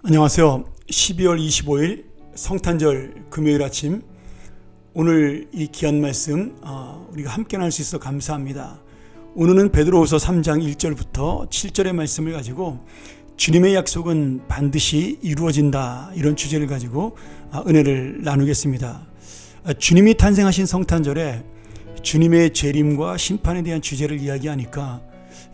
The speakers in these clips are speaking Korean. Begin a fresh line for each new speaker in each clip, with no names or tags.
안녕하세요. 12월 25일 성탄절 금요일 아침, 오늘 이 귀한 말씀 우리가 함께 나눌 수 있어 감사합니다. 오늘은 베드로후서 3장 1절부터 7절의 말씀을 가지고 주님의 약속은 반드시 이루어진다, 이런 주제를 가지고 은혜를 나누겠습니다. 주님이 탄생하신 성탄절에 주님의 재림과 심판에 대한 주제를 이야기하니까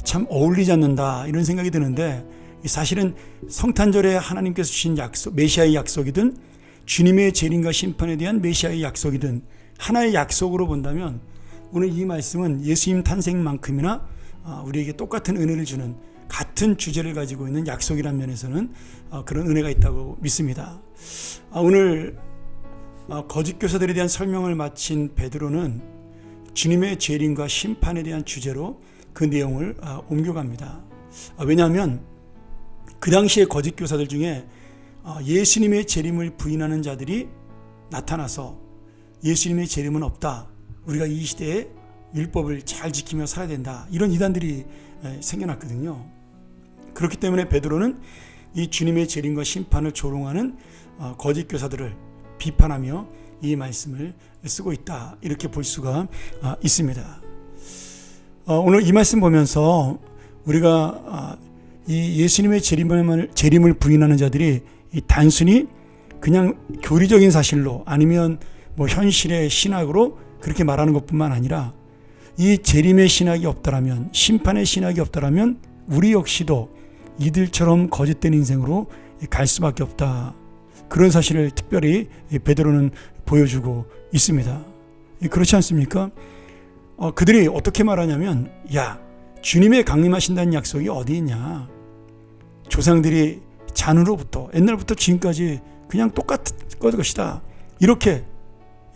참 어울리지 않는다, 이런 생각이 드는데, 사실은 성탄절에 하나님께서 주신 약속, 메시아의 약속이든 주님의 재림과 심판에 대한 메시아의 약속이든 하나의 약속으로 본다면 오늘 이 말씀은 예수님 탄생만큼이나 우리에게 똑같은 은혜를 주는, 같은 주제를 가지고 있는 약속이라는 면에서는 그런 은혜가 있다고 믿습니다. 오늘 거짓 교사들에 대한 설명을 마친 베드로는 주님의 재림과 심판에 대한 주제로 그 내용을 옮겨갑니다. 왜냐하면 그 당시에 거짓 교사들 중에 예수님의 재림을 부인하는 자들이 나타나서 예수님의 재림은 없다, 우리가 이 시대에 율법을 잘 지키며 살아야 된다, 이런 이단들이 생겨났거든요. 그렇기 때문에 베드로는 이 주님의 재림과 심판을 조롱하는 거짓 교사들을 비판하며 이 말씀을 쓰고 있다, 이렇게 볼 수가 있습니다. 오늘 이 말씀 보면서 우리가 이 예수님의 재림을 부인하는 자들이 단순히 그냥 교리적인 사실로, 아니면 현실의 신학으로 그렇게 말하는 것뿐만 아니라 이 재림의 신학이 없더라면, 심판의 신학이 없더라면 우리 역시도 이들처럼 거짓된 인생으로 갈 수밖에 없다, 그런 사실을 특별히 베드로는 보여주고 있습니다. 그렇지 않습니까? 그들이 어떻게 말하냐면, 야, 주님의 강림하신다는 약속이 어디 있냐, 조상들이 잔으로부터 옛날부터 지금까지 그냥 똑같을 것이다, 이렇게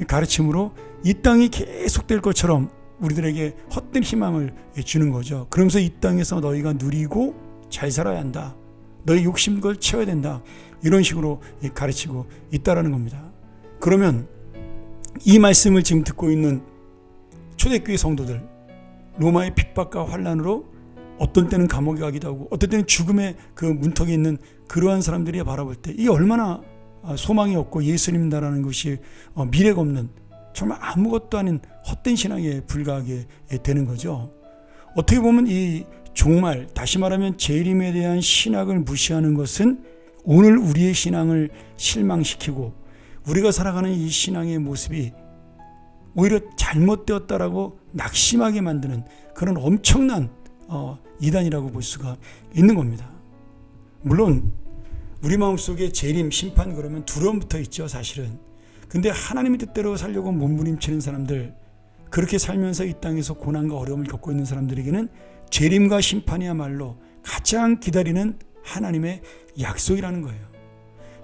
가르침으로 이 땅이 계속될 것처럼 우리들에게 헛된 희망을 주는 거죠. 그러면서 이 땅에서 너희가 누리고 잘 살아야 한다, 너희 욕심을 채워야 된다, 이런 식으로 가르치고 있다라는 겁니다. 그러면 이 말씀을 지금 듣고 있는 초대교회 성도들, 로마의 핍박과 환난으로 어떤 때는 감옥에 가기도 하고 어떤 때는 죽음의 그 문턱에 있는 그러한 사람들이 바라볼 때 이 얼마나 소망이 없고 예수님이라는 것이 미래가 없는, 정말 아무것도 아닌 헛된 신앙에 불과하게 되는 거죠. 어떻게 보면 이 종말, 다시 말하면 재림에 대한 신학을 무시하는 것은 오늘 우리의 신앙을 실망시키고 우리가 살아가는 이 신앙의 모습이 오히려 잘못되었다라고 낙심하게 만드는 그런 엄청난 이단이라고 볼 수가 있는 겁니다. 물론 우리 마음속에 재림, 심판 그러면 두려움부터 있죠, 사실은. 근데 하나님의 뜻대로 살려고 몸부림치는 사람들, 그렇게 살면서 이 땅에서 고난과 어려움을 겪고 있는 사람들에게는 재림과 심판이야말로 가장 기다리는 하나님의 약속이라는 거예요.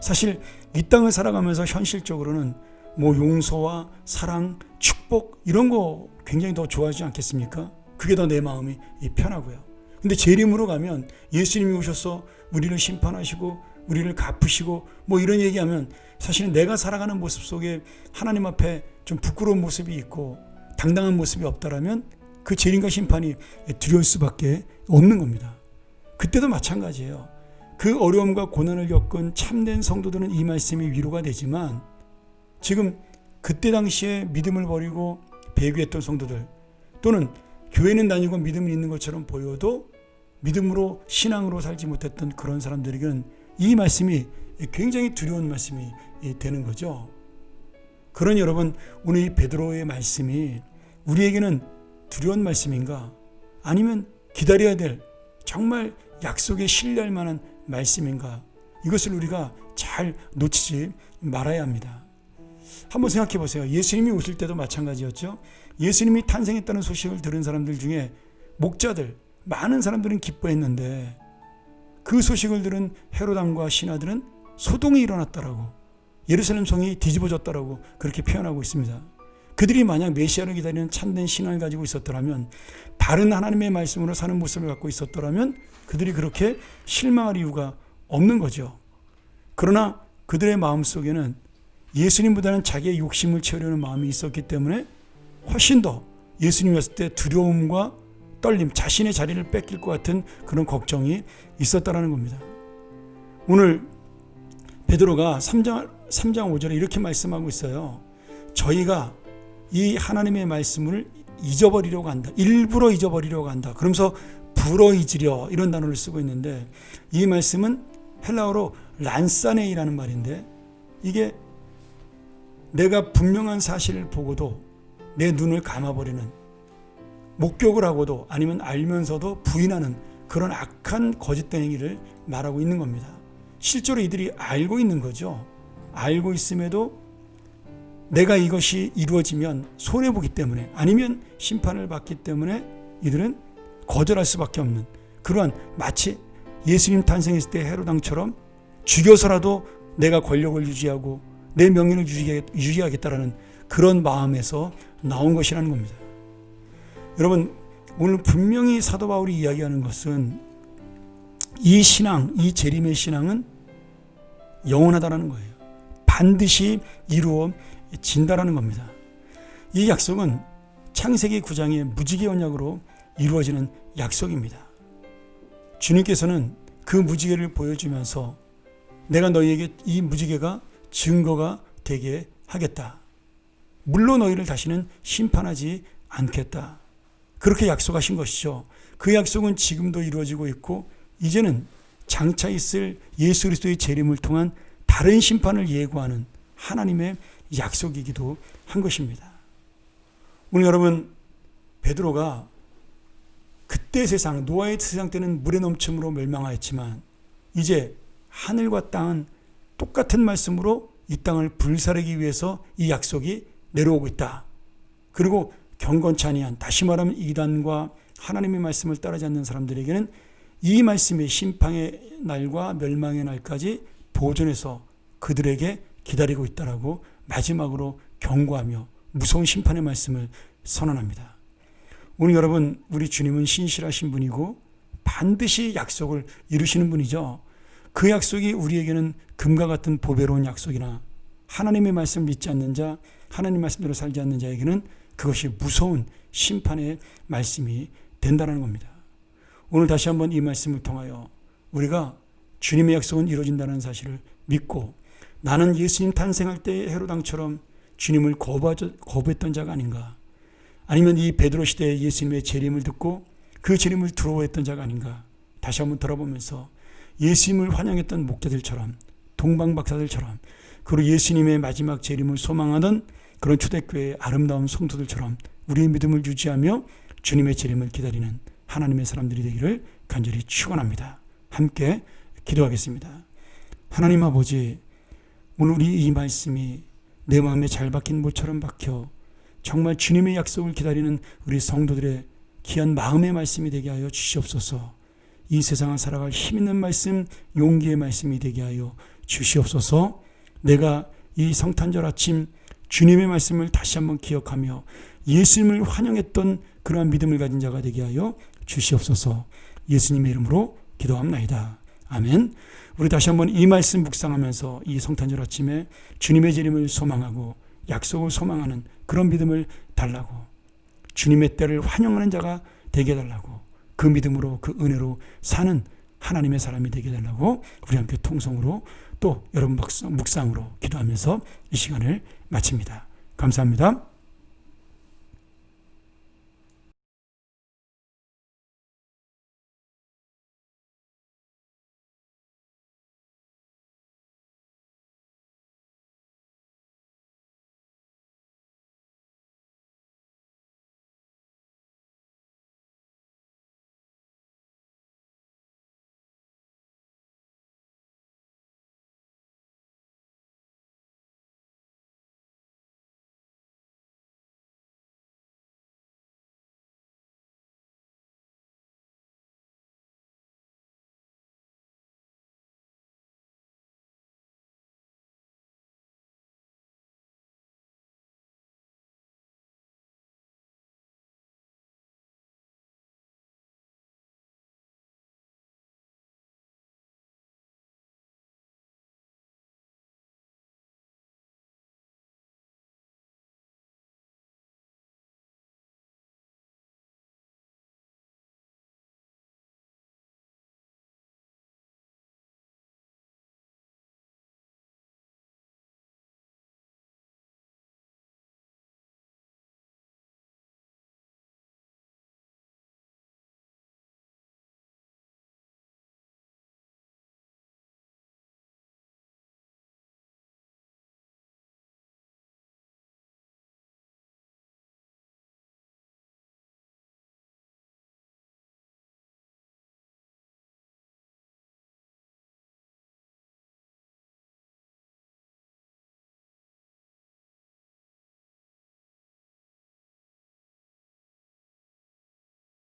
사실 이 땅을 살아가면서 현실적으로는 용서와 사랑, 축복, 이런 거 굉장히 더 좋아하지 않겠습니까? 그게 더 내 마음이 편하고요. 근데 재림으로 가면 예수님이 오셔서 우리를 심판하시고 우리를 갚으시고 이런 얘기하면 사실은 내가 살아가는 모습 속에 하나님 앞에 좀 부끄러운 모습이 있고 당당한 모습이 없다라면 그 재림과 심판이 두려울 수밖에 없는 겁니다. 그때도 마찬가지예요. 그 어려움과 고난을 겪은 참된 성도들은 이 말씀이 위로가 되지만, 지금 그때 당시에 믿음을 버리고 배교했던 성도들, 또는 교회는 다니고 믿음은 있는 것처럼 보여도 믿음으로, 신앙으로 살지 못했던 그런 사람들에게는 이 말씀이 굉장히 두려운 말씀이 되는 거죠. 그러니 여러분, 오늘 이 베드로의 말씀이 우리에게는 두려운 말씀인가, 아니면 기다려야 될 정말 약속에 신뢰할 만한 말씀인가, 이것을 우리가 잘 놓치지 말아야 합니다. 한번 생각해 보세요. 예수님이 오실 때도 마찬가지였죠. 예수님이 탄생했다는 소식을 들은 사람들 중에 목자들, 많은 사람들은 기뻐했는데 그 소식을 들은 헤롯 왕과 신하들은 소동이 일어났다라고, 예루살렘 성이 뒤집어졌다라고 그렇게 표현하고 있습니다. 그들이 만약 메시아를 기다리는 참된 신앙을 가지고 있었더라면, 바른 하나님의 말씀으로 사는 모습을 갖고 있었더라면 그들이 그렇게 실망할 이유가 없는 거죠. 그러나 그들의 마음속에는 예수님보다는 자기의 욕심을 채우려는 마음이 있었기 때문에 훨씬 더 예수님이 왔을 때 두려움과 떨림, 자신의 자리를 뺏길 것 같은 그런 걱정이 있었다라는 겁니다. 오늘 베드로가 3장 5절에 이렇게 말씀하고 있어요. 저희가 이 하나님의 말씀을 잊어버리려고 한다. 일부러 잊어버리려고 한다. 그러면서 불어익으려 이런 단어를 쓰고 있는데, 이 말씀은 헬라어로 란사네이라는 말인데, 이게 내가 분명한 사실을 보고도 내 눈을 감아버리는, 목격을 하고도 아니면 알면서도 부인하는 그런 악한 거짓된 행위를 말하고 있는 겁니다. 실제로 이들이 알고 있는 거죠. 알고 있음에도 내가 이것이 이루어지면 손해보기 때문에, 아니면 심판을 받기 때문에 이들은 거절할 수밖에 없는, 그러한 마치 예수님 탄생했을 때 헤로당처럼 죽여서라도 내가 권력을 유지하고 내 명예를 유지하겠다라는 그런 마음에서 나온 것이라는 겁니다. 여러분, 오늘 분명히 사도 바울이 이야기하는 것은 이 신앙, 이 재림의 신앙은 영원하다라는 거예요. 반드시 이루어진다라는 겁니다. 이 약속은 창세기 9장의 무지개 언약으로 이루어지는 약속입니다. 주님께서는 그 무지개를 보여주면서 내가 너희에게 이 무지개가 증거가 되게 하겠다. 물로 너희를 다시는 심판하지 않겠다. 그렇게 약속하신 것이죠. 그 약속은 지금도 이루어지고 있고, 이제는 장차 있을 예수 그리스도의 재림을 통한 다른 심판을 예고하는 하나님의 약속이기도 한 것입니다. 오늘 여러분, 베드로가 그때 세상, 노아의 세상 때는 물의 넘침으로 멸망하였지만 이제 하늘과 땅은 똑같은 말씀으로 이 땅을 불사르기 위해서 이 약속이 내려오고 있다. 그리고 경건치 아니한, 다시 말하면 이단과 하나님의 말씀을 따르지 않는 사람들에게는 이 말씀의 심판의 날과 멸망의 날까지 보존해서 그들에게 기다리고 있다라고 마지막으로 경고하며 무서운 심판의 말씀을 선언합니다. 오늘 여러분, 우리 주님은 신실하신 분이고 반드시 약속을 이루시는 분이죠. 그 약속이 우리에게는 금과 같은 보배로운 약속이나 하나님의 말씀을 믿지 않는 자, 하나님 말씀대로 살지 않는 자에게는 그것이 무서운 심판의 말씀이 된다는 겁니다. 오늘 다시 한번 이 말씀을 통하여 우리가 주님의 약속은 이루어진다는 사실을 믿고, 나는 예수님 탄생할 때 헤로당처럼 주님을 거부했던 자가 아닌가, 아니면 이 베드로 시대에 예수님의 재림을 듣고 그 재림을 두려워했던 자가 아닌가, 다시 한번 돌아보면서 예수님을 환영했던 목자들처럼, 동방박사들처럼, 그리고 예수님의 마지막 재림을 소망하던 그런 초대교회의 아름다운 성도들처럼 우리의 믿음을 유지하며 주님의 재림을 기다리는 하나님의 사람들이 되기를 간절히 축원합니다. 함께 기도하겠습니다. 하나님 아버지, 오늘 우리 이 말씀이 내 마음에 잘 박힌 못처럼 박혀 정말 주님의 약속을 기다리는 우리 성도들의 귀한 마음의 말씀이 되게 하여 주시옵소서. 이 세상을 살아갈 힘있는 말씀, 용기의 말씀이 되게 하여 주시옵소서. 내가 이 성탄절 아침 주님의 말씀을 다시 한번 기억하며 예수님을 환영했던 그러한 믿음을 가진 자가 되게 하여 주시옵소서. 예수님의 이름으로 기도합나이다. 아멘. 우리 다시 한번 이 말씀 묵상하면서 이 성탄절 아침에 주님의 재림을 소망하고 약속을 소망하는 그런 믿음을 달라고, 주님의 때를 환영하는 자가 되게 해달라고, 그 믿음으로 그 은혜로 사는 하나님의 사람이 되게 해달라고 우리 함께 통성으로 또 여러분 묵상으로 기도하면서 이 시간을 마칩니다. 감사합니다.